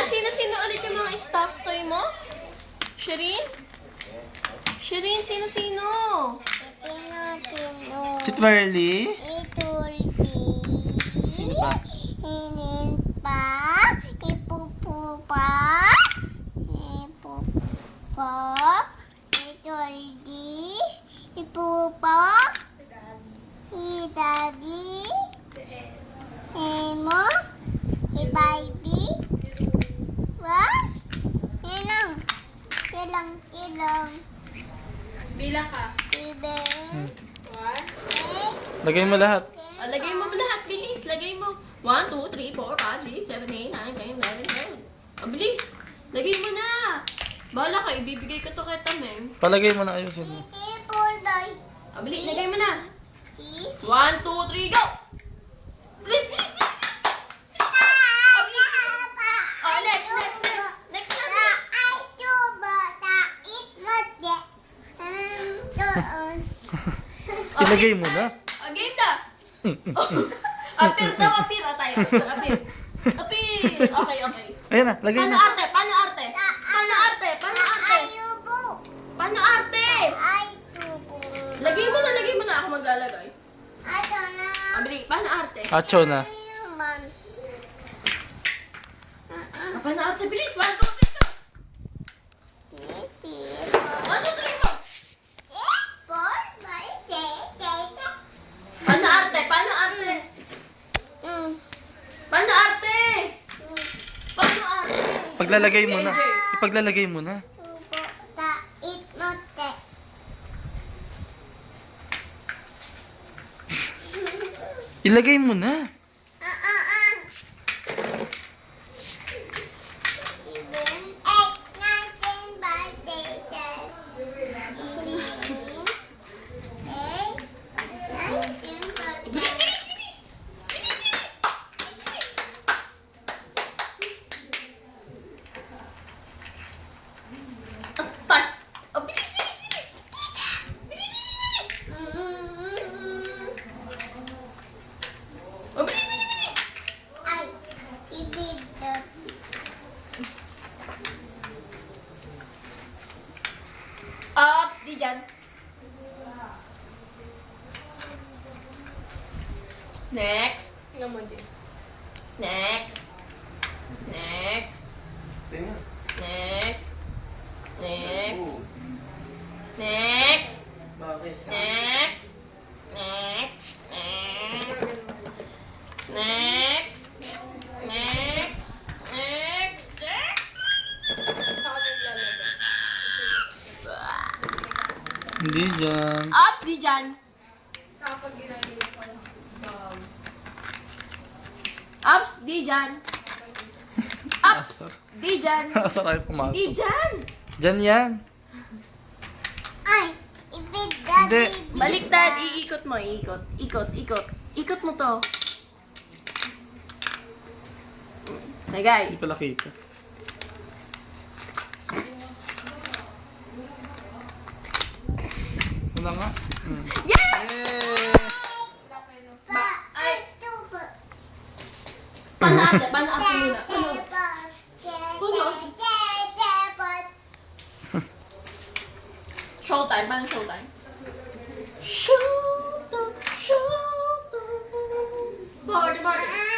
Sino-sino ulit yung mga stuffed toy mo? Shirin? Shirin, sino-sino? Si Twirly? Sino pa? Bilang ka. Lagay mo lahat. Lagay mo lahat, bilis. Lagay mo. 1, 2, 3, 4, 5, 6, 7, 8, 9, 10, 11, 12. Bilis. Lagay mo na. Bahala ka, ibibigay ko to kay Tamem. Palagay mo na ayusin mo. Bilis, lagay mo na. 1, 2, 3, go! Bilis, bilis, bilis. Next. Ilagay mo na. Game na. Apir daw, apir. Tayo. Apir. Okay. Ayan na, lagay Paano na. arte? Lagay mo na. Ako maglalagay. Bilis, paano arte? Acho na. Paano arte? Bilis, 1, 2, 3, go! 1, 2, 3, go! Paano arte? Paglalagay mo na. Ipaglalagay mo na. Ilagay mo na. Bilis! Ups, di dyan. Next. Next. Hindi dyan. Ups, di dyan. Ups, di dyan. Ups, di dyan. Asa tayo Di pumasok? dyan. Dyan yan. Hindi. Baliktad, iikot mo, Ikot mo to. Lagay. Hindi pala kita. Wala nga. Yeah! Yay! Ay. Paano ate muna? Showtime, paano showtime? Showtime. Party.